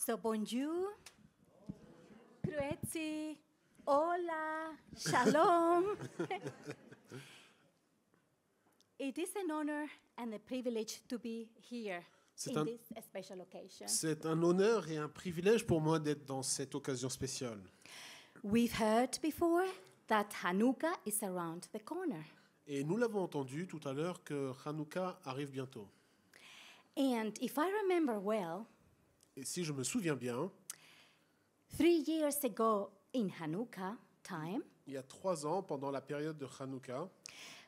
So bonjour, grüezi, hola, shalom. It is an honor and a privilege to be here in this special occasion. C'est un honneur et un privilège pour moi d'être dans cette occasion spéciale. We've heard before that Hanukkah is around the corner. Et nous l'avons entendu tout à l'heure que Hanouka arrive bientôt. And if I remember well, Et si je me souviens bien, 3 years ago in Hanukkah time, il y a 3 ans, pendant la période de Hanouka,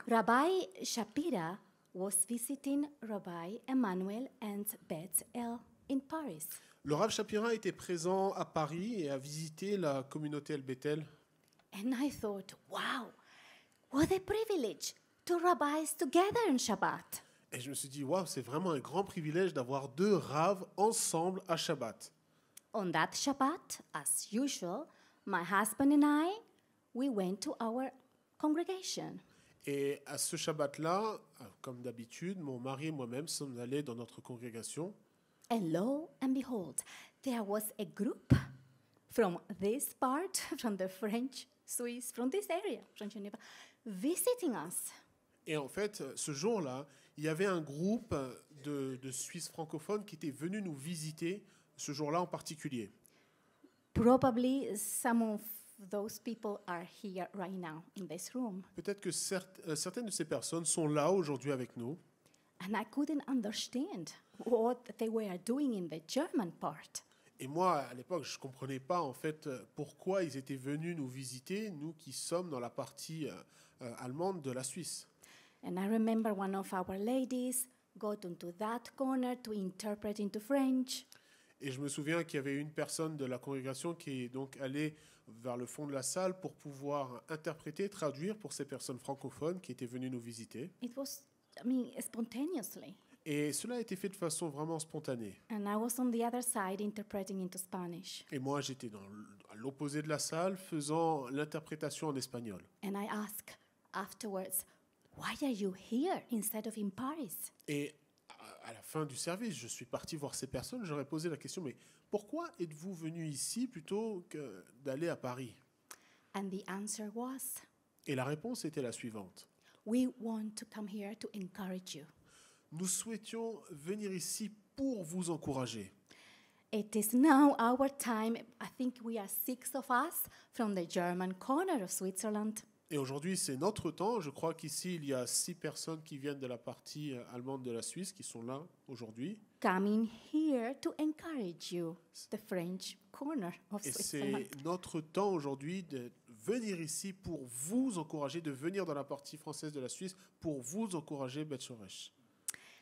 Rabbi Shapira was visiting Rabbi Emmanuel and Beth El in Paris. le Rav Shapira était présent à Paris et a visité la communauté El Bethel. And I thought, wow, what a privilege, 2 rabbis together on Shabbat. Et je me suis dit, waouh, c'est vraiment un grand privilège d'avoir 2 raves ensemble à Shabbat. On that Shabbat, as usual, my husband and I, we went to our congregation. Et à ce Shabbat-là, comme d'habitude, mon mari et moi-même sommes allés dans notre congrégation. And lo and behold, there was a group from this part, from the French, Swiss, from this area, from Geneva, visiting us. Et en fait, ce jour-là, il y avait un groupe de Suisses francophones qui étaient venus nous visiter ce jour-là en particulier. Probably some of those people are here right now in this room. Peut-être que certaines de ces personnes sont là aujourd'hui avec nous. And I couldn't understand what they were doing in the German part. Et moi, à l'époque, je ne comprenais pas en fait pourquoi ils étaient venus nous visiter, nous qui sommes dans la partie allemande de la Suisse. And I remember one of our ladies got into that corner to interpret into French. Et je me souviens qu'il y avait une personne de la congrégation qui est donc allée vers le fond de la salle pour pouvoir interpréter, traduire pour ces personnes francophones qui étaient venues nous visiter. It was, spontaneously. Et cela a été fait de façon vraiment spontanée. And I was on the other side interpreting into Spanish. Et moi, j'étais à l'opposé de la salle faisant l'interprétation en espagnol. And I asked afterwards, why are you here instead of in Paris? Et à la fin du service, je suis parti voir ces personnes. J'aurais posé la question, mais pourquoi êtes-vous venu ici plutôt que d'aller à Paris? And the answer was, Et la réponse était la suivante. we want to come here to encourage you. Nous souhaitions venir ici pour vous encourager. It is now our time. I think we are 6 of us from the German corner of Switzerland. Et aujourd'hui, c'est notre temps. Je crois qu'ici, il y a 6 personnes qui viennent de la partie allemande de la Suisse qui sont là aujourd'hui. Coming here to encourage you, the French corner of Et Switzerland. c'est notre temps aujourd'hui de venir ici pour vous encourager, de venir dans la partie française de la Suisse pour vous encourager, Beth Shoresh.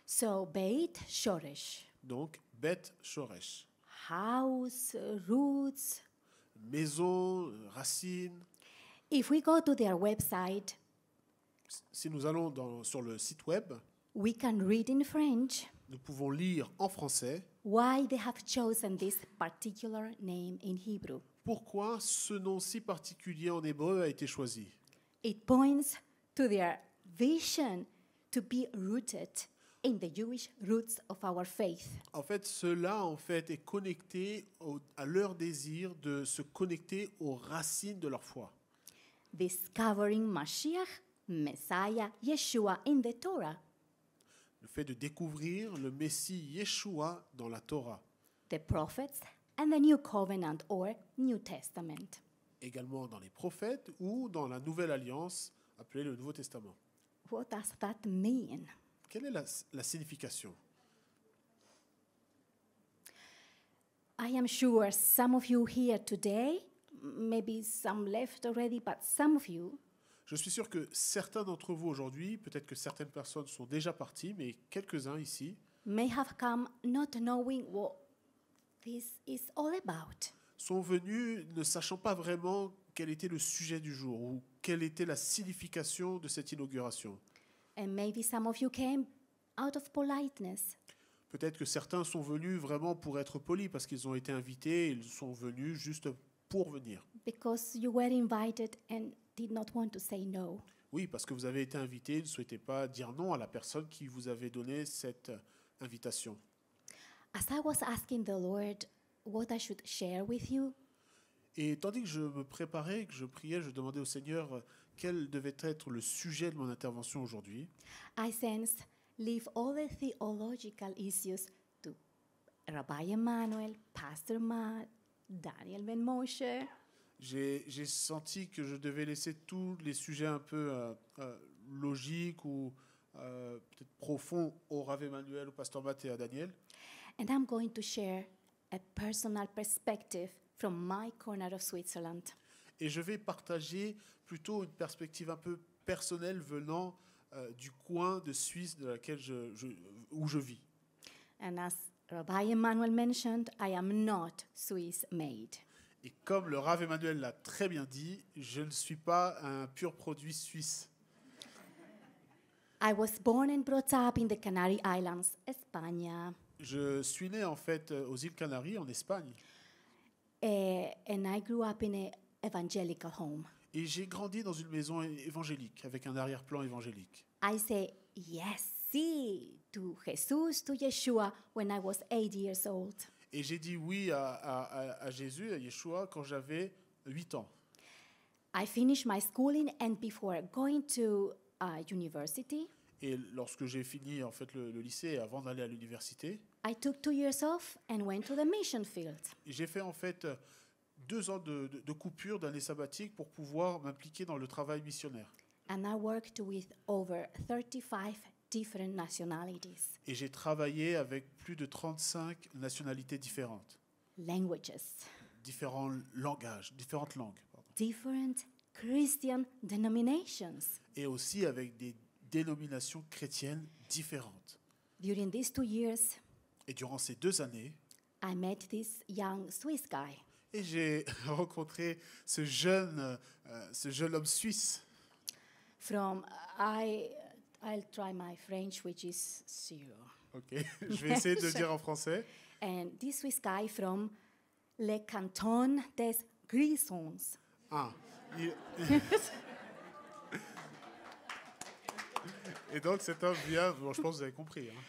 So, Beit Shoresh, Donc, Beth Shoresh. house, roots. Maison, racines. If we go to their website, Si nous allons sur le site web, we can read in French nous pouvons lire en français why they have chosen this particular name in Hebrew. pourquoi ce nom si particulier en hébreu a été choisi. It points to their vision to be rooted in the Jewish roots of our faith. En fait, cela en fait est connecté à leur désir de se connecter aux racines de leur foi. Discovering Mashiach, Messiah, Yeshua in the Torah, Le fait de découvrir le Messie Yeshua dans la Torah, the prophets, and the New Covenant or New Testament. également dans les prophètes ou dans la Nouvelle Alliance appelée le Nouveau Testament. What does that mean? Quelle est la signification? I am sure some of you here today, maybe some left already, but some of you Je suis sûr que certains d'entre vous aujourd'hui, peut-être que certaines personnes sont déjà parties, mais quelques-uns ici, may have come not knowing what this is all about. sont venus ne sachant pas vraiment quel était le sujet du jour ou quelle était la signification de cette inauguration. And maybe some of you came out of politeness. Peut-être que certains sont venus vraiment pour être polis parce qu'ils ont été invités, ils sont venus juste pour venir. Because you were invited and did not want to say no. Oui, parce que vous avez été invités, ne souhaitez pas dire non à la personne qui vous avait donné cette invitation. As I was asking the Lord, what I should share with you, Et tandis que je me préparais, que je priais, je demandais au Seigneur quel devait être le sujet de mon intervention aujourd'hui. I sensed leave all the theological issues to Rabbi Emmanuel, Pastor Matt, Daniel Ben Moshe. J'ai senti que je devais laisser tous les sujets un peu logiques ou peut-être profonds au Rav Emmanuel, au Pasteur Matt et à Daniel. And I'm going to share a personal perspective from my corner of Switzerland. Et je vais partager plutôt une perspective un peu personnelle venant du coin de Suisse de laquelle où je vis. And as Rabbi Emmanuel mentioned, I am not Swiss made. Et comme le Rav Emmanuel l'a très bien dit, je ne suis pas un pur produit suisse. I was born and brought up in the Canary Islands, España. Je suis né en fait aux îles Canaries en Espagne And I grew up in an evangelical home. et j'ai grandi dans une maison évangélique avec un arrière-plan évangélique. I say yes, sí, to Jesus, to Yeshua, when I was 8 years old. Et j'ai dit oui à Jésus, à Yeshua, quand j'avais 8 ans. I finished my schooling, and before going to university, Et lorsque j'ai fini en fait le lycée, avant d'aller à l'université, I took 2 years off and went to the mission field. j'ai fait en fait 2 ans de coupure d'année sabbatique pour pouvoir m'impliquer dans le travail missionnaire. And I worked with over 35 different nationalities, Et j'ai travaillé avec plus de 35 nationalités différentes, languages, différents langages, différentes langues, pardon. different Christian denominations. Et aussi avec des dénominations chrétiennes différentes. During these 2 years, Et durant ces 2 années, I met this young Swiss guy. et j'ai rencontré ce jeune homme suisse. I'll try my French, which is zero. Ok, je vais essayer de le dire en français. And this Swiss guy from le canton des Grisons. Ah, il- Et donc cet homme vient, bon, je pense que vous avez compris, hein.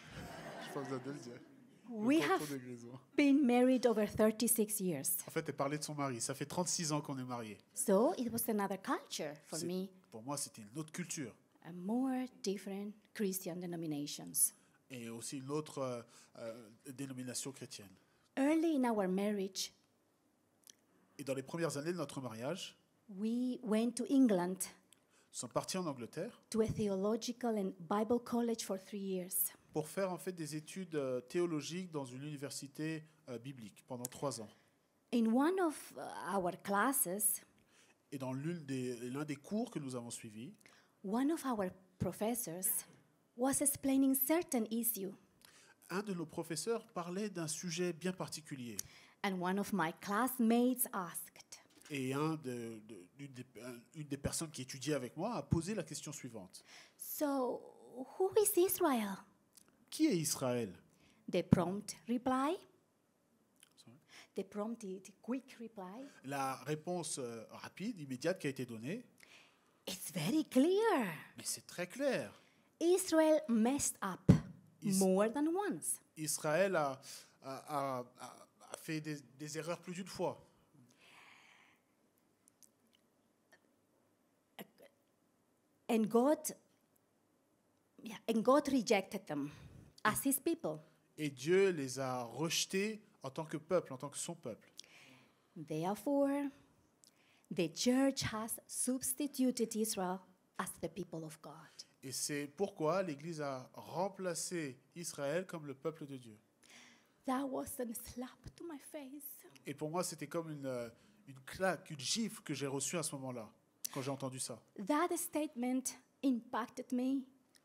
Je pense que vous avez de le dire. We Le canton have des Grisons. been married over 36 years. En fait, elle parlait de son mari. Ça fait 36 ans qu'on est mariés. So it was another culture for C'est- me, Pour moi, c'était une autre culture. a more different Christian denominations. Et aussi une autre dénomination chrétienne. Early in our marriage, Et dans les premières années de notre mariage, we went to England nous sommes partis en Angleterre to a theological and Bible college for 3 years. pour faire en fait des études théologiques dans une université biblique pendant 3 ans. In one of our classes, Et dans l'un des cours que nous avons suivis, one of our professors was explaining certain issue, un de nos professeurs parlait d'un sujet bien particulier. and one of my classmates asked, Et une des personnes qui étudiait avec moi a posé la question suivante. "So, who is Israel?" Qui est Israël? The prompt reply, Sorry. the quick reply, La réponse rapide, immédiate qui a été donnée, "It's very clear. mais c'est très clair. Israel messed up Is- more than once. Israël a fait des erreurs plus d'une fois. And God rejected them as his people. Et Dieu les a rejetés en tant que peuple, en tant que son peuple. Therefore, the church has substituted Israel as the people of God. Et c'est pourquoi l'Église a remplacé Israël comme le peuple de Dieu. That was a slap to my face. Et pour moi, c'était comme une claque, une gifle que j'ai reçue à ce moment-là, quand j'ai entendu ça. That statement impacted me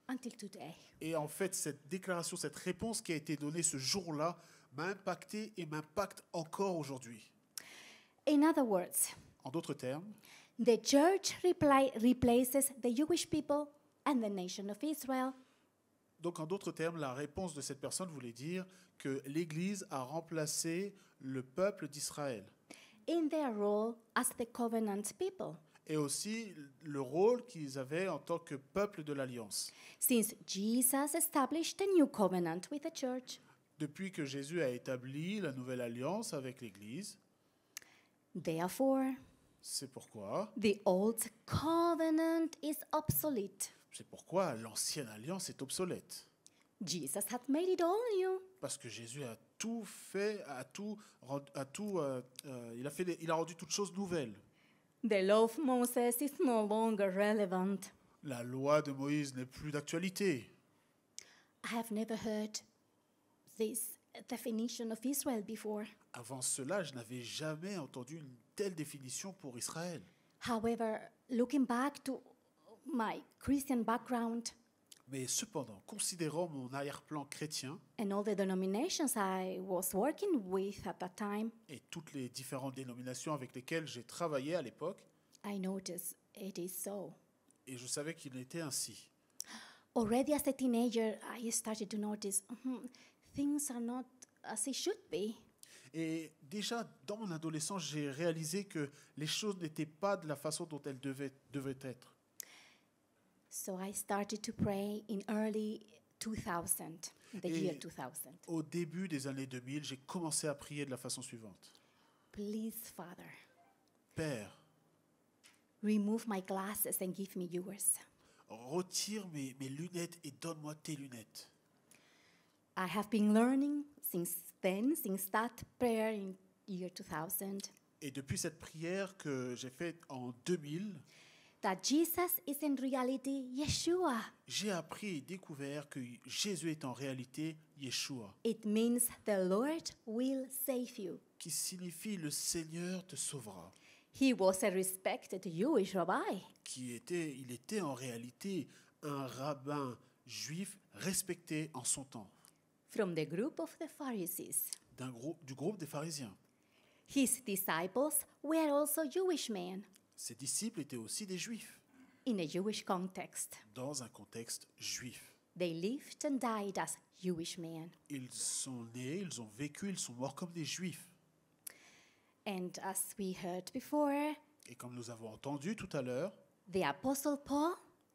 until today. Et en fait, cette déclaration, cette réponse qui a été donnée ce jour-là m'a impacté et m'impacte encore aujourd'hui. In other words, En d'autres termes, the church replaces the Jewish people and the nation of Israel donc en d'autres termes, la réponse de cette personne voulait dire que l'Église a remplacé le peuple d'Israël in their role as the covenant people. et aussi le rôle qu'ils avaient en tant que peuple de l'Alliance. Since Jesus established a new covenant with the church, Depuis que Jésus a établi la nouvelle alliance avec l'Église, Therefore, c'est pourquoi, the old covenant is obsolete. l'ancienne alliance est obsolète. Jesus had made it all new. Parce que Jésus a tout fait, il a rendu toutes choses nouvelles. The law of Moses is no longer relevant. La loi de Moïse n'est plus d'actualité. I have never heard this definition of Israel before. Avant cela, je n'avais jamais entendu une telle définition pour Israël. However, looking back to my Christian background Mais cependant, considérant mon arrière-plan chrétien and all the denominations I was working with at that time, et toutes les différentes dénominations avec lesquelles j'ai travaillé à l'époque, I noticed it is so. et je savais qu'il était ainsi. Already as a teenager, I started to notice things are not as they should be. Et déjà, dans mon adolescence, j'ai réalisé que les choses n'étaient pas de la façon dont elles devaient être. So I started to pray in early 2000, the year 2000. Au début des années 2000, j'ai commencé à prier de la façon suivante. Please, Father, Père, remove my glasses and give me yours. retire mes lunettes et donne-moi tes lunettes. I have been learning since that prayer in year 2000, Et depuis cette prière que j'ai faite en 2000, that Jesus is in reality Yeshua. j'ai appris et découvert que Jésus est en réalité Yeshua, It means the Lord will save you. qui signifie le Seigneur te sauvera. He was a respected Jewish rabbi. Il était en réalité un rabbin juif respecté en son temps, From the group of the Pharisees. du groupe des pharisiens. His disciples were also Jewish men Ses disciples étaient aussi des juifs, in a Jewish context. dans un contexte juif. They lived and died as Jewish men. Ils sont nés, ils ont vécu, ils sont morts comme des juifs. And as we heard before, Et comme nous avons entendu tout à l'heure, the Apostle Paul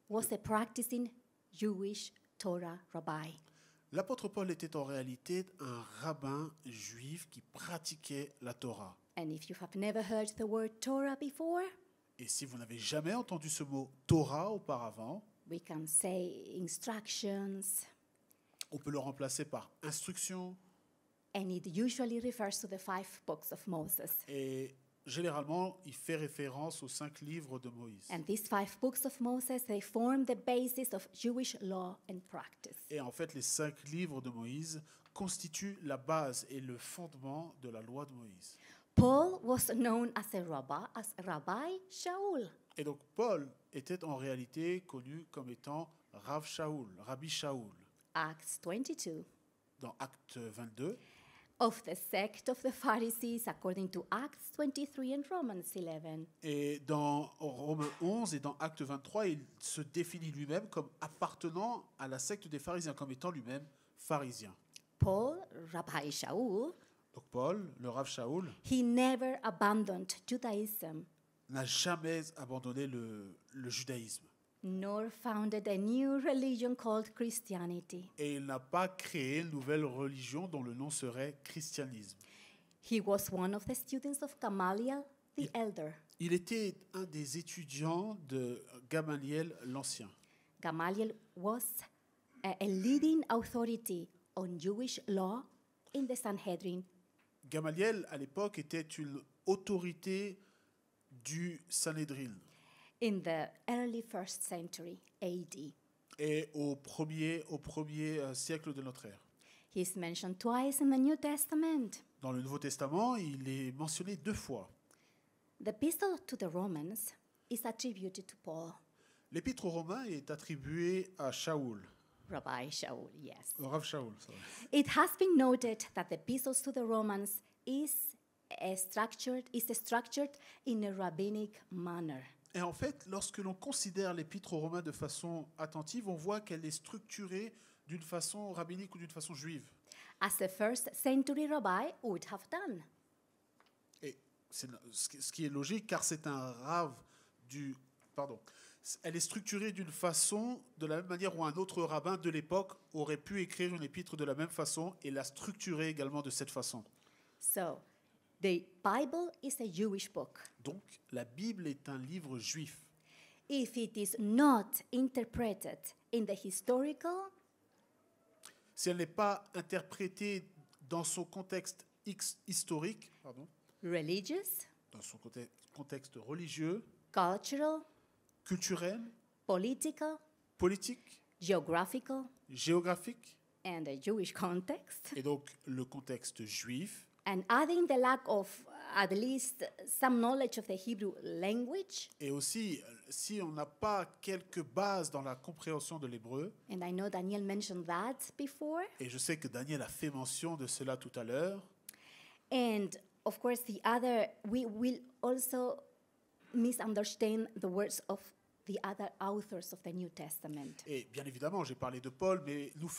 was a practicing Jewish Torah rabbi. l'apôtre Paul était en réalité un rabbin juif qui pratiquait la Torah. And if you have never heard the word Torah before, Et si vous n'avez jamais entendu ce mot Torah auparavant, we can say instructions, on peut le remplacer par instruction. and it usually refers to the 5 books of Moses. Et généralement, il fait référence aux 5 livres de Moïse. And these 5 books of Moses, they form the basis of Jewish law and practice. Et en fait, les 5 livres de Moïse constituent la base et le fondement de la loi de Moïse. Paul was known as Rabbi Shaul. Et donc, Paul était en réalité connu comme étant Rav Shaul, Rabbi Shaul. Acts 22. Dans Acte 22, Of the sect of the Pharisees, according to Acts 23 and Romans 11. et dans Romains 11 et dans Acte 23, il se définit lui-même comme appartenant à la secte des pharisiens, comme étant lui-même pharisien. Paul, Rabbi Shaul, Donc Paul, le Rav Shaul, he never abandoned Judaism, n'a jamais abandonné le judaïsme. nor founded a new religion called Christianity. Et il n'a pas créé une nouvelle religion dont le nom serait christianisme. He was one of the students of Gamaliel the elder. Il était un des étudiants de Gamaliel l'Ancien. Gamaliel was a leading authority on Jewish law in the Sanhedrin. Gamaliel, à l'époque, était une autorité du Sanhédrin. In the early 1st century AD. Et au premier siècle de notre ère. He's mentioned twice in the New Testament. Dans le Nouveau Testament, il est mentionné 2 fois. The epistle to the Romans is attributed to Paul, L'Épître aux Romains est attribué à Shaul, Rabbi Shaul, yes. au Rav Shaul. Sorry. It has been noted that the epistles to the Romans is structured in a rabbinic manner. Et en fait, lorsque l'on considère l'Épître aux Romains de façon attentive, on voit qu'elle est structurée d'une façon rabbinique ou d'une façon juive. As a 1st century rabbi would have done. Et c'est ce qui est logique, car c'est un rave elle est structurée d'une façon, de la même manière où un autre rabbin de l'époque aurait pu écrire une épître de la même façon et la structurer également de cette façon. So, the Bible is a Jewish book. Donc, la Bible est un livre juif. If it is not interpreted in the historical, Si elle n'est pas interprétée dans son contexte historique, religious, dans son contexte religieux, cultural, culturel, political, politique, geographical, géographique, and a Jewish context, et donc le contexte juif, and adding the lack of at least some knowledge of the Hebrew language, et aussi si on n'a pas quelques bases dans la compréhension de l'hébreu, and I know Daniel mentioned that before, et je sais que Daniel a fait mention de cela tout à l'heure, and of course we will also misunderstand the words of the other authors of the New Testament. et bien évidemment j'ai parlé de Paul, mais nous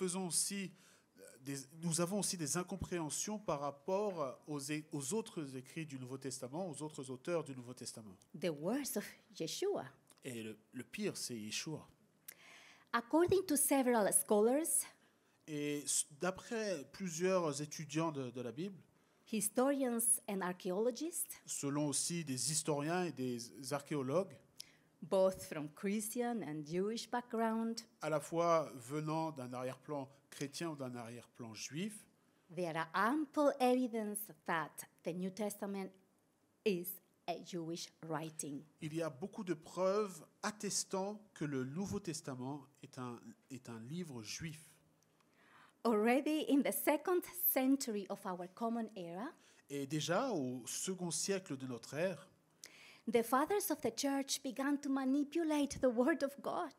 avons aussi des incompréhensions par rapport aux autres écrits du Nouveau Testament, aux autres auteurs du Nouveau Testament. The words of Yeshua. Et le pire, c'est Yeshua. According to several scholars, Et d'après plusieurs étudiants de la Bible, historians and archaeologists, selon aussi des historiens et des archéologues, both from Christian and Jewish background, à la fois venant d'un arrière-plan chrétien ou d'un arrière-plan juif, there are ample evidence that the New Testament is a Jewish writing. il y a beaucoup de preuves attestant que le Nouveau Testament est un livre juif. Already in the 2nd century of our common era, Et déjà au second siècle de notre ère, the fathers of the church began to manipulate the word of God,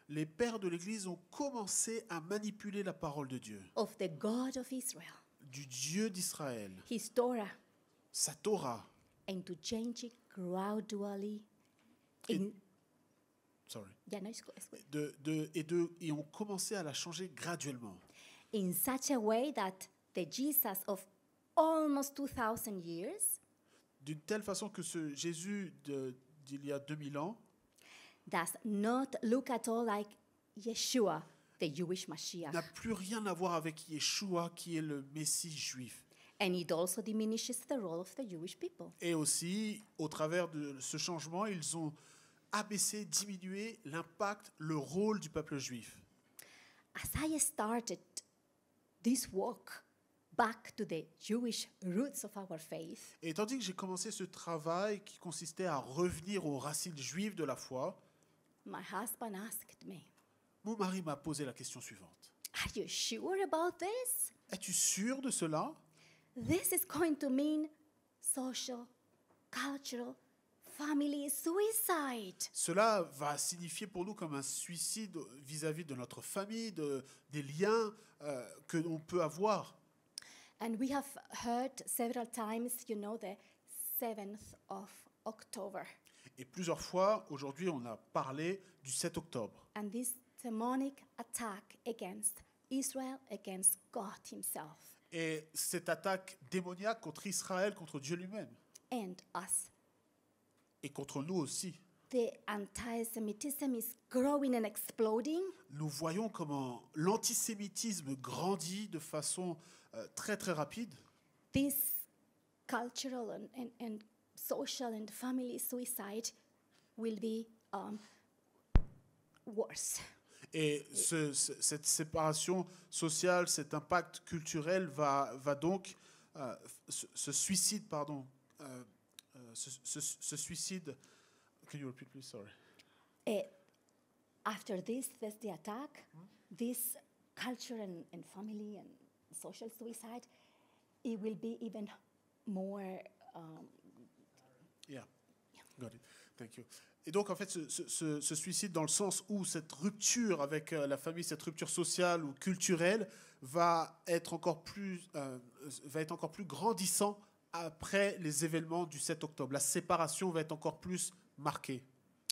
les pères de l'Église ont commencé à manipuler la parole de Dieu, of the God of Israel, du Dieu d'Israël, his Torah, sa Torah, and to change it gradually Et- in sorry, yeah, no, it's good. et ont commencé à la changer graduellement, In such a way that the Jesus of almost 2000 years d'une telle façon que ce Jésus d'il y a 2000 ans does not look at all like Yeshua, the Jewish Mashiach. n'a plus rien à voir avec Yeshua qui est le Messie juif. And it also diminishes the role of the Jewish people. Et aussi, au travers de ce changement, ils ont abaissé, diminué l'impact, le rôle du peuple juif. As I started this walk back to the Jewish roots of our faith, Et tandis que j'ai commencé ce travail qui consistait à revenir aux racines juives de la foi, my husband asked me, mon mari m'a posé la question suivante. "Are you sure about this? Es-tu sûr de cela? This is going to mean social, cultural, family suicide." Cela va signifier pour nous comme un suicide vis-à-vis de notre famille, des liens que l'on peut avoir. And we have heard several times, the 7th of October. Et plusieurs fois, aujourd'hui, on a parlé du 7 octobre. And this demonic attack against Israel, against God himself, Et cette attaque démoniaque contre Israël, contre Dieu lui-même, and us. et contre nous aussi. The anti-Semitism is growing and exploding. Nous voyons comment l'antisémitisme grandit de façon très très rapide. This cultural and social and family suicide will be worse. Et cette séparation sociale, cet impact culturel va donc, ce suicide, ce suicide, can you repeat please, sorry. After this, there's the attack. This culture and family and social suicide, it will be even more. Yeah, got it, thank you. Et donc, en fait, ce suicide, dans le sens où cette rupture avec la famille, cette rupture sociale ou culturelle, va être encore plus grandissant après les événements du 7 octobre. La séparation va être encore plus marquée.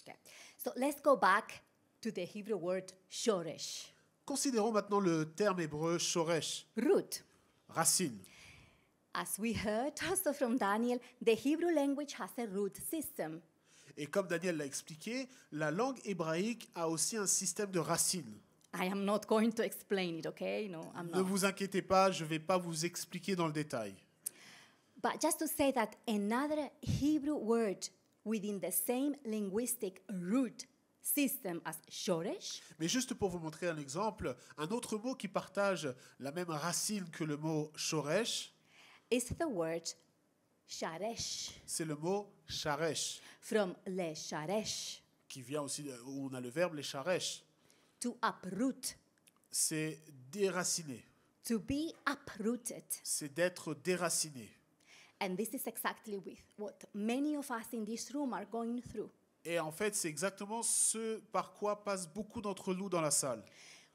Okay. So let's go back to the Hebrew word shoresh, Considérons maintenant le terme hébreu shoresh, root. racine. As we heard also from Daniel, the Hebrew language has a root system. Et comme Daniel l'a expliqué, la langue hébraïque a aussi un système de racines. I am not going to explain it, okay? No, I'm Ne not. vous inquiétez pas, je ne vais pas vous expliquer dans le détail. But just to say that another Hebrew word within the same linguistic root system as shoresh Mais juste pour vous montrer un exemple, un autre mot qui partage la même racine que le mot shoresh, is the word sharesh, c'est le mot sharesh, from le sharesh, qui vient aussi, où on a le verbe les sharesh. to uproot, C'est déraciner, to be uprooted. c'est d'être déraciné. And this is exactly with what many of us in this room are going through. Et en fait, c'est exactement ce par quoi passent beaucoup d'entre nous dans la salle.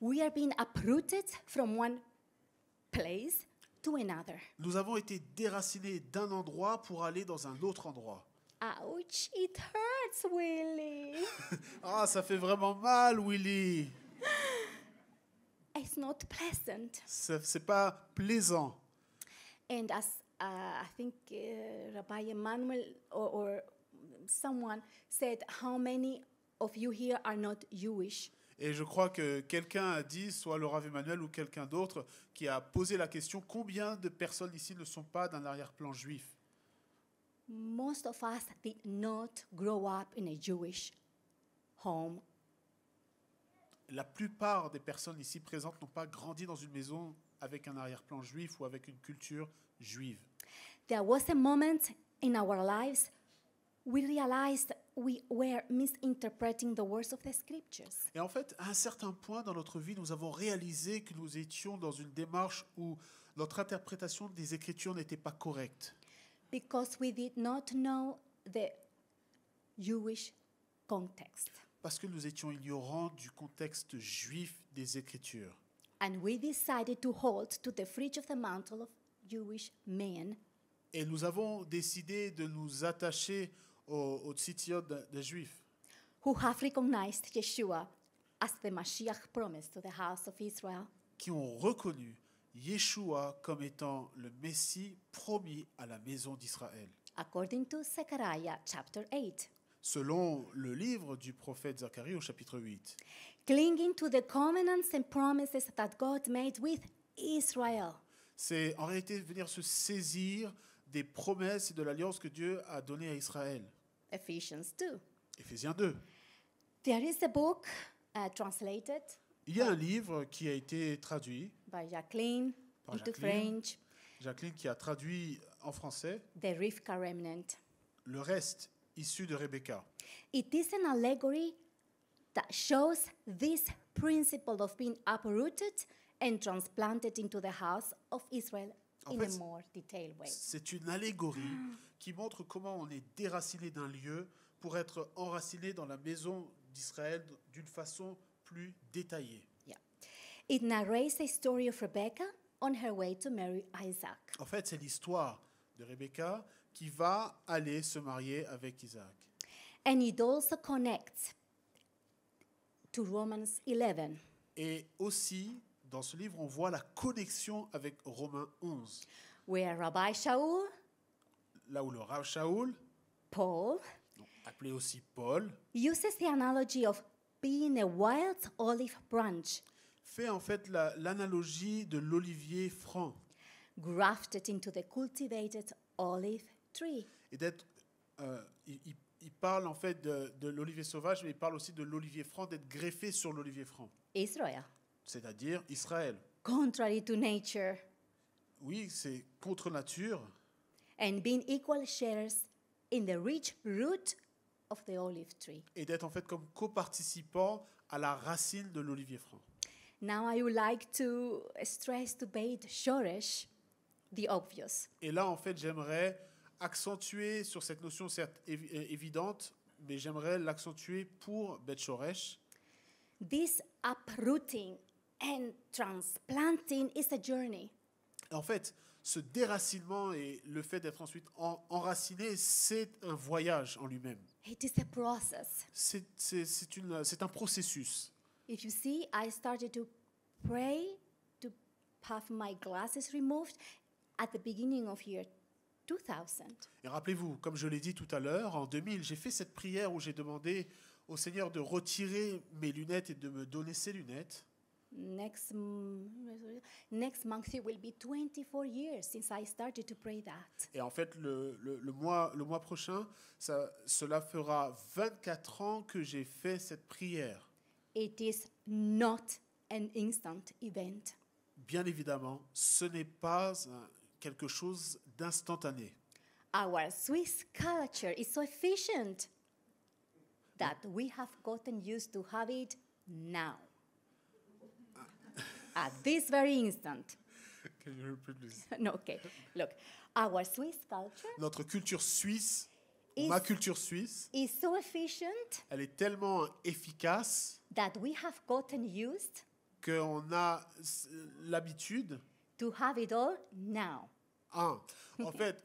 We are being uprooted from one place to another. Nous avons été déracinés d'un endroit pour aller dans un autre endroit. Ouch, it hurts, Willie. Ah, ça fait vraiment mal, Willy. It's not pleasant. C'est pas plaisant. And as I think Rabbi Emmanuel or someone said, how many of you here are not Jewish? Et je crois que quelqu'un a dit, soit le Rav Emmanuel ou quelqu'un d'autre, qui a posé la question, combien de personnes ici ne sont pas d'un arrière-plan juif? Most of us did not grow up in a Jewish home. La plupart des personnes ici présentes n'ont pas grandi dans une maison avec un arrière-plan juif ou avec une culture juive. There was a moment in our lives we realized we were misinterpreting the words of the scriptures. Et en fait, à un certain point dans notre vie, nous avons réalisé que nous étions dans une démarche où notre interprétation des Écritures n'était pas correcte. Because we did not know the Jewish context. Parce que nous étions ignorants du contexte juif des Écritures. And we decided to hold to the fringe of the mantle of Jewish men Et nous avons décidé de nous attacher aux tzitziot des Juifs, who have recognized Yeshua as the Mashiach promised to the house of Israel. qui ont reconnu Yeshua comme étant le Messie promis à la maison d'Israël. According to Zechariah chapter 8, Selon le livre du prophète Zacharie au chapitre 8, clinging to the covenants and promises that God made with Israel. c'est en réalité venir se saisir des promesses et de l'alliance que Dieu a donnée à Israël. Ephesians 2. Éphésiens 2. There is a book translated Il y a un livre qui a été traduit, by Jacqueline Par into Jacqueline. French, Jacqueline qui a traduit en français, the Rivka Remnant. le reste issu de Rebecca. It is an allegory that shows this principle of being uprooted and transplanted into the house of Israel En in fait, a more detailed way. C'est une allégorie qui montre comment on est déraciné d'un lieu pour être enraciné dans la maison d'Israël d'une façon plus détaillée. Yeah. It narrates the story of Rebecca on her way to marry Isaac. En fait, c'est l'histoire de Rebecca qui va aller se marier avec Isaac. And it also connects to Romans 11, Et aussi, dans ce livre, on voit la connexion avec Romains 11, where Rabbi Shaul, là où le Rav Shaul, Paul, appelé aussi Paul, uses the analogy of being a wild olive branch fait en fait l'analogie de l'olivier franc grafted into the cultivated olive tree. et d'être. Il parle en fait de l'olivier sauvage, mais il parle aussi de l'olivier franc, d'être greffé sur l'olivier franc, Israel, c'est-à-dire Israël. contrary to nature, Oui, c'est contre nature and being equal shares in the rich root of the olive tree. et d'être en fait comme coparticipant à la racine de l'olivier franc. Now I would like to stress to Beit Shoresh the obvious. Et là, en fait, j'aimerais accentuer sur cette notion certes évidente, mais j'aimerais l'accentuer pour Beth Shoresh. This uprooting and transplanting is a journey. En fait, ce déracinement et le fait d'être ensuite enraciné, c'est un voyage en lui-même. It is a process. C'est un processus. If you see, I started to pray to have my glasses removed at the beginning of year 2000. Et rappelez-vous, comme je l'ai dit tout à l'heure, en 2000, j'ai fait cette prière où j'ai demandé au Seigneur de retirer mes lunettes et de me donner ses lunettes. Next month it will be 24 years since I started to pray that. Et en fait, le mois prochain, cela fera 24 ans que j'ai fait cette prière. It is not an instant event. Bien évidemment, ce n'est pas quelque chose d'instantané. Our Swiss culture is so efficient that we have gotten used to have it now. At this very instant. Can you repeat, please? No, okay. Look, our Swiss culture Notre culture suisse, Is- ma culture suisse, is so efficient elle est tellement efficace that we have gotten used qu'on a l'habitude. to have it all now. En fait,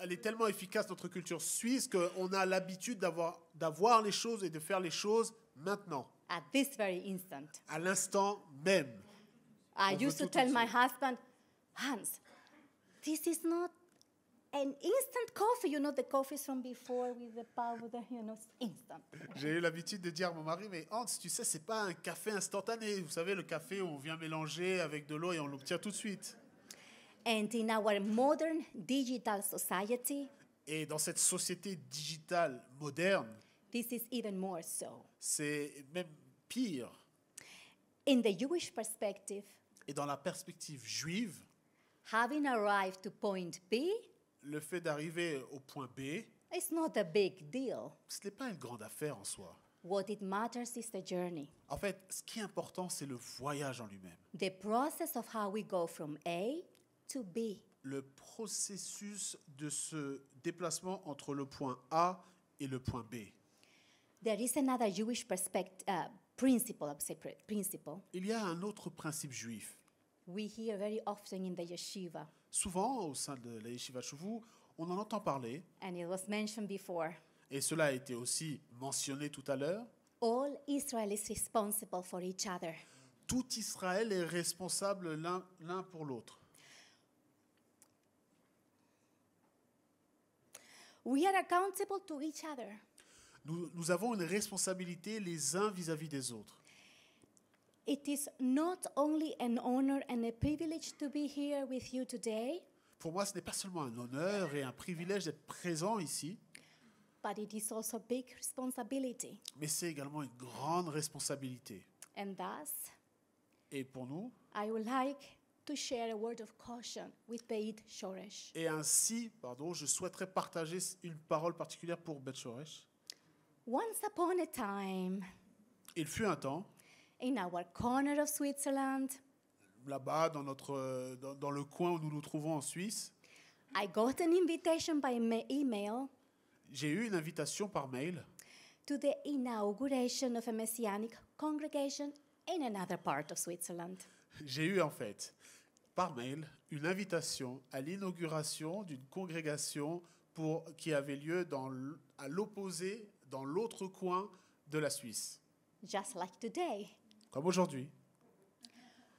elle est tellement efficace, notre culture suisse, qu'on a l'habitude d'avoir les choses et de faire les choses maintenant, At this very instant. à l'instant même. I On veut used to tout tell tout de my suite. husband, Hans, this is not an instant coffee. You know, the coffees from before with the powder, it's instant. J'ai eu l'habitude de dire à mon mari, mais Hans, tu sais, c'est pas un café instantané. Vous savez, le café où on vient mélanger avec de l'eau et on l'obtient tout de suite. And in our modern digital society, Et dans cette société digitale moderne, this is even more so. c'est même pire. In the Jewish perspective, Et dans la perspective juive, having arrived to point B le fait d'arriver au point B, is not a big deal. ce n'est pas une grande affaire en soi. What it matters is the journey, En fait, ce qui est important, c'est le voyage en lui-même. the process of how we go from A to B. Le processus de ce déplacement entre le point A et le point B. There is another Jewish principle, I would say principle, Il y a un autre principe juif. we hear very often in the yeshiva, Souvent, au sein de la Yeshiva Chuvou, on en entend parler, and it was mentioned before. et cela a été aussi mentionné tout à l'heure. All Israel is responsible for each other. Tout Israël est responsable l'un pour l'autre. We are accountable to each other. Nous avons une responsabilité les uns vis-à-vis des autres. It is not only an honor and a privilege to be here with you today, Pour moi, ce n'est pas seulement un honneur et un privilège d'être présent ici, but it is also a big responsibility. mais c'est également une grande responsabilité. And thus, Et pour nous, I would like to share a word of caution with Beit Shoresh. et ainsi, je souhaiterais partager une parole particulière pour Beth Shoresh. Once upon a time, Il fut un temps, in our corner of Switzerland, là-bas, dans le coin où nous nous trouvons en Suisse, I got an invitation by email j'ai eu une invitation par mail to the inauguration of a Messianic congregation in another part of Switzerland. J'ai eu en fait, par mail, une invitation à l'inauguration d'une congrégation qui avait lieu à l'opposé, dans l'autre coin de la Suisse. Just like today. Comme aujourd'hui,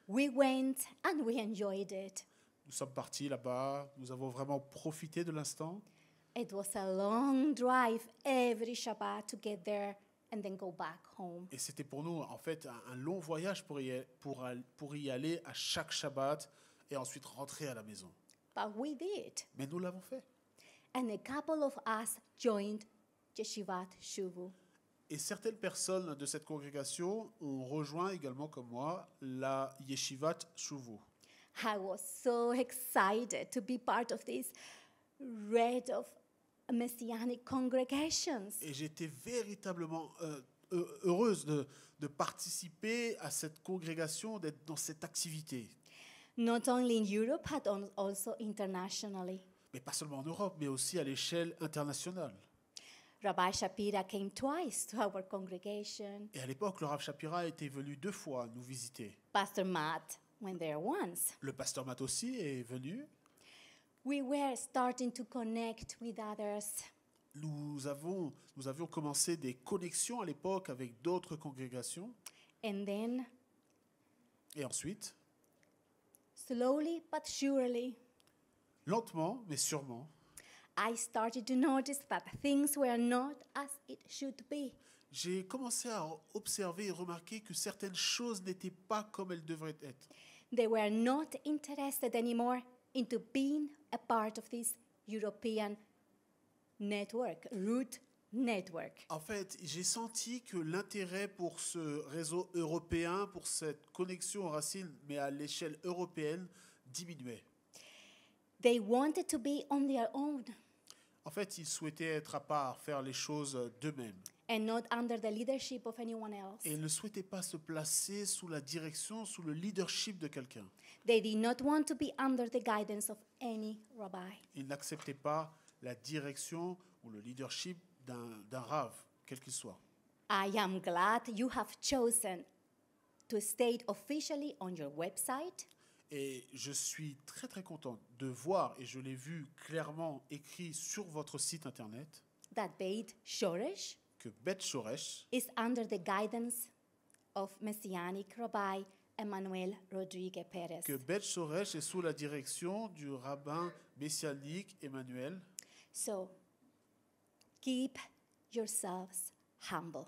We went and we enjoyed it. nous sommes partis là-bas, nous avons vraiment profité de l'instant. It was a long drive every Shabbat to get there and then go back home. Et c'était pour nous, en fait, un long voyage pour y aller à chaque Shabbat et ensuite rentrer à la maison. But we did. Mais nous l'avons fait. And a couple of us joined Yeshivat Shuvu. Et certaines personnes de cette congrégation ont rejoint également, comme moi, la Yeshivat Shuvu. I was so excited to be part of this red of Messianic congregations. Et j'étais véritablement heureuse de participer à cette congrégation, d'être dans cette activité. Not only in Europe, but also internationally. Mais pas seulement en Europe, mais aussi à l'échelle internationale. Rabbi Shapira came twice to our congregation. Et à l'époque, le Rav Shapira était venu 2 fois nous visiter. Pastor Matt went there once. Le pasteur Matt aussi est venu. We were starting to connect with others. Nous avions commencé des connexions à l'époque avec d'autres congrégations. And then, Et ensuite, slowly but surely, lentement mais sûrement, I started to notice that things were not as it should be. J'ai commencé à observer et remarquer que certaines choses n'étaient pas comme elles devraient être. They were not interested anymore into being a part of this European network, root network. En fait, j'ai senti que l'intérêt pour ce réseau européen, pour cette connexion aux racines, mais à l'échelle européenne, diminuait. They wanted to be on their own En fait, ils souhaitaient être à part, faire les choses d'eux-mêmes. and not under the leadership of anyone else. Et ils ne souhaitaient pas se placer sous la direction, sous le leadership de quelqu'un. They did not want to be under the guidance of any rabbi. Ils n'acceptaient pas la direction ou le leadership d'un rave, quel qu'il soit. I am glad you have chosen to state officially on your website Et je suis très très content de voir, et je l'ai vu clairement écrit sur votre site internet, that Beit Shoresh que Beth Shoresh is under the guidance of Messianic Rabbi Emmanuel Rodriguez Perez. que Beth Shoresh est sous la direction du rabbin messianique Emmanuel. So, keep yourselves humble.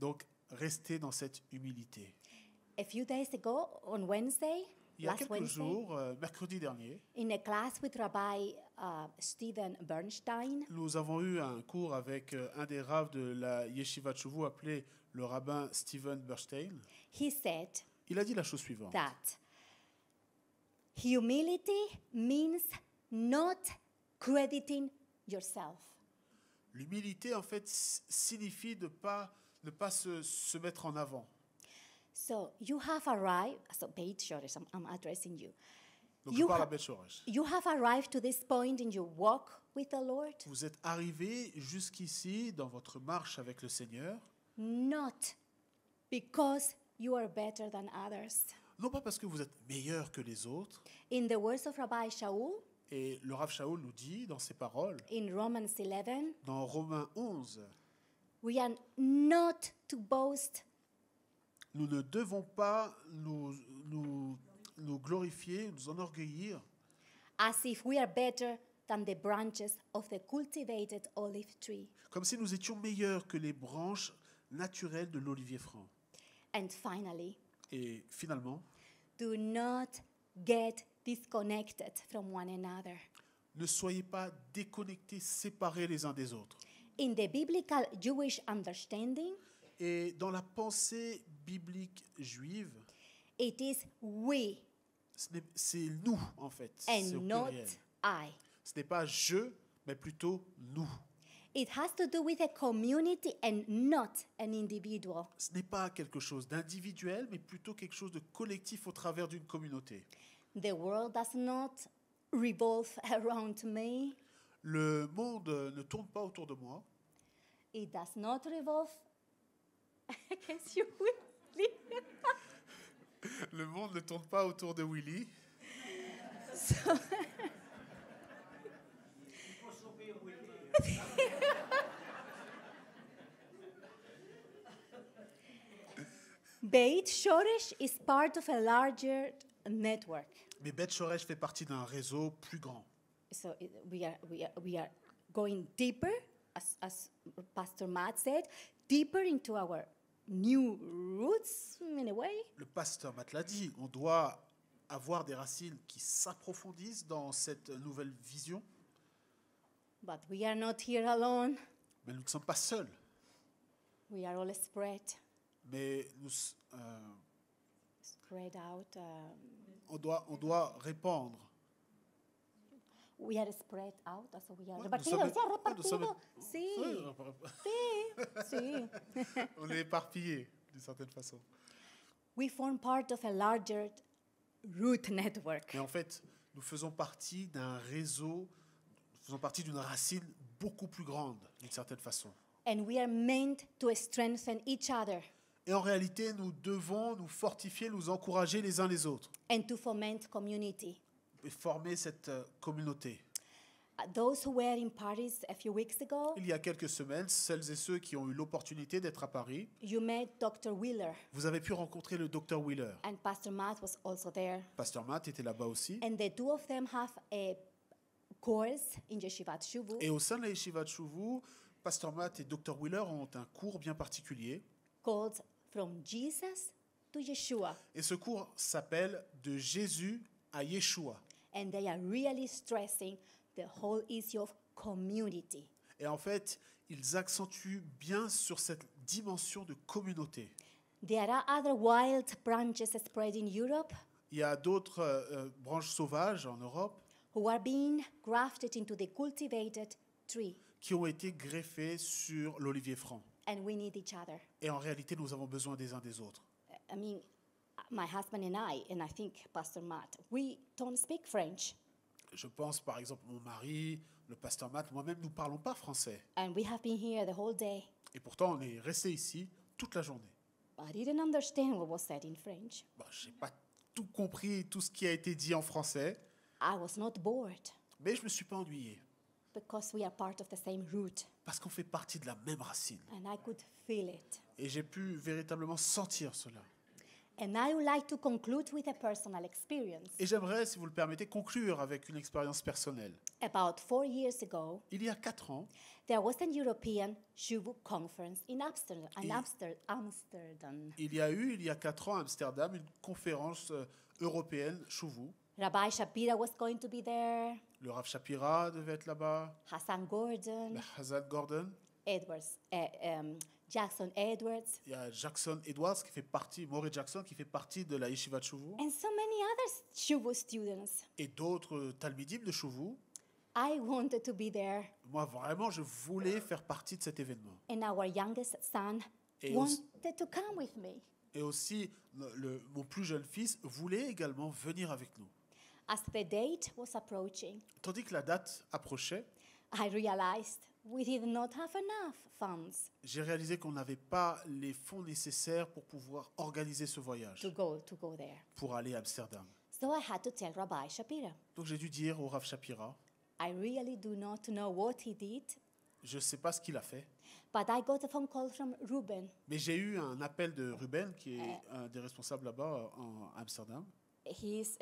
Donc, restez dans cette humilité. A few days ago, on Wednesday, Il y a last quelques Wednesday, jours, mercredi dernier, in a class with Rabbi Stephen Bernstein, nous avons eu un cours avec un des raves de la Yeshiva Tshuvu appelé le rabbin Steven Bernstein. he said Il a dit la chose suivante. that humility means not crediting yourself. L'humilité, en fait, signifie de ne pas se mettre en avant. So you have arrived, so Beit Shoresh, I'm addressing you. Donc, You je parle à ha- Beth Shoresh. You have arrived to this point in your walk with the Lord, Vous êtes arrivé jusqu'ici dans votre marche avec le Seigneur, not because you are better than others. non pas parce que vous êtes meilleur que les autres, In the words of Rabbi Shaul, et le Rav Shaul nous dit dans ses paroles, in Romans 11, dans Romains 11, we are not to boast nous ne devons pas nous glorifier, nous enorgueillir, as if we are better than the branches of the cultivated olive tree. comme si nous étions meilleurs que les branches naturelles de l'olivier franc. And finally, Et finalement, do not get disconnected from one another. ne soyez pas déconnectés, séparés les uns des autres. In the biblical Jewish understanding, Et dans la pensée biblique juive, it is we c'est nous, en fait. C'est au and not pluriel. I. Ce n'est pas je, mais plutôt nous. It has to do with a community and not an individual. Ce n'est pas quelque chose d'individuel, mais plutôt quelque chose de collectif au travers d'une communauté. The world does not revolve around me. Le monde ne tourne pas autour de moi. It does not revolve against you, Willie. Le monde ne tourne pas autour de Willy. Beit Shoresh is part of a larger network. Mais Beth Shoresh fait partie d'un réseau plus grand. So we are going deeper, as Pastor Matt said, deeper into our new roots in a way. Le pasteur Matt l'a dit, on doit avoir des racines qui s'approfondissent dans cette nouvelle vision, But we are not here alone. mais nous ne sommes pas seuls. We are all spread Mais spread out. on doit répandre. We are spread out, so we are Ouais, repartidos. nous sommes- Ya, nous sommes- repartido. Sí, Oui, sí. on est éparpillés d'une certaine façon. We form part of a larger root network. Mais en fait, nous faisons partie d'un réseau, nous faisons partie d'une racine beaucoup plus grande d'une certaine façon. And we are meant to strengthen each other Et en réalité, nous devons nous fortifier, nous encourager les uns les autres and to foment community. et former cette communauté. Those who were in Paris a few weeks ago, Il y a quelques semaines, celles et ceux qui ont eu l'opportunité d'être à Paris, you met Dr. Wheeler, vous avez pu rencontrer le Dr Wheeler. and Pastor Matt was also there. Pasteur Matt était là-bas aussi. And the two of them have a course in Yeshivat Shuvu Et au sein de la Yeshiva de Chouvu, Pasteur Matt et Dr. Wheeler ont un cours bien particulier. called From Jesus to Yeshua. Et ce cours s'appelle De Jésus à Yeshua. And they are really stressing the whole issue of community. Et en fait, ils accentuent bien sur cette dimension de communauté. There are other wild branches spread in Europe Il y a d'autres branches sauvages en Europe who are being grafted into the cultivated tree. qui ont été greffées sur l'olivier franc. And we need each other. Et en réalité, nous avons besoin des uns des autres. I mean, my husband and I think Pastor Matt, we don't speak French. Je pense par exemple mon mari, le pasteur Matt, moi-même, nous ne parlons pas français. And we have been here the whole day. Et pourtant, on est resté ici toute la journée. I didn't understand what was said in French. Bon, je n'ai pas tout compris, tout ce qui a été dit en français, I was not bored mais je ne me suis pas ennuyé. because we are part of the same root. Parce qu'on fait partie de la même racine. And I could feel it. Et j'ai pu véritablement sentir cela. And I would like to conclude with a personal experience. Et j'aimerais, si vous le permettez, conclure avec une expérience personnelle. About 4 years ago, Il y a 4 ans, there was an European Shuvu conference in Amsterdam. il y a 4 ans à Amsterdam, une conférence européenne, Chouvu. Rabbi Shapira was going to be there, Le Rav Shapira devait être là-bas, Hassan Gordon, le Hazad Gordon. Jackson Edwards, Il y a Jackson Edwards qui fait partie, Maury Jackson qui fait partie de la Yeshiva de Chouvu. and so many other Shuvu students. Et d'autres talmidim de Chouvu. I wanted to be there, Moi, vraiment, je voulais faire partie de cet événement. and our youngest son Et wanted to come with me. Et aussi, mon plus jeune fils voulait également venir avec nous. As the date was approaching, Tandis que la date approchait, I realized we did not have enough funds j'ai réalisé qu'on n'avait pas les fonds nécessaires pour pouvoir organiser ce voyage, to go there. pour aller à Amsterdam. So I had to tell Rabbi Shapira. Donc j'ai dû dire au Rav Shapira, I really do not know what he did, je ne sais pas ce qu'il a fait, but I got a phone call from Ruben. mais j'ai eu un appel de Ruben, qui est un des responsables là-bas à Amsterdam. He's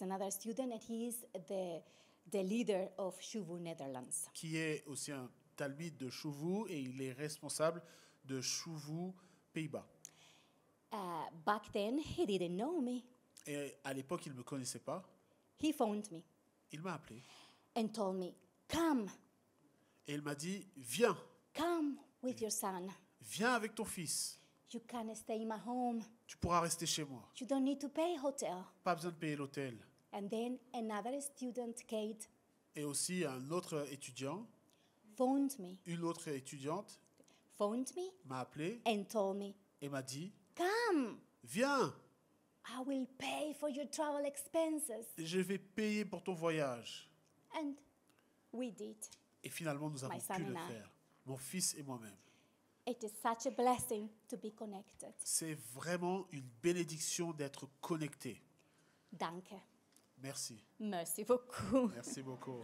another student, and he's the leader of Shuvu Netherlands. Qui est aussi un talmid de Chouvu et il est responsable de Chouvu Pays-Bas. Back then, he didn't know me. Et à l'époque, il ne me connaissait pas. He phoned me Il m'a appelé and told me, come et il m'a dit, viens with your son. avec ton fils. You can stay in my home. Tu pourras rester chez moi. You don't need to pay hotel. Pas besoin de payer l'hôtel. And then another student, Kate, Et aussi un autre étudiant, phoned me une autre étudiante m'a appelé and told me, et m'a dit, come, viens, I will pay for your travel expenses. je vais payer pour ton voyage. And we did. Et finalement, nous avons My son pu le and I. faire, mon fils et moi-même. It is such a blessing to be connected. C'est vraiment une bénédiction d'être connecté. Danke. Merci. Merci beaucoup. Merci beaucoup.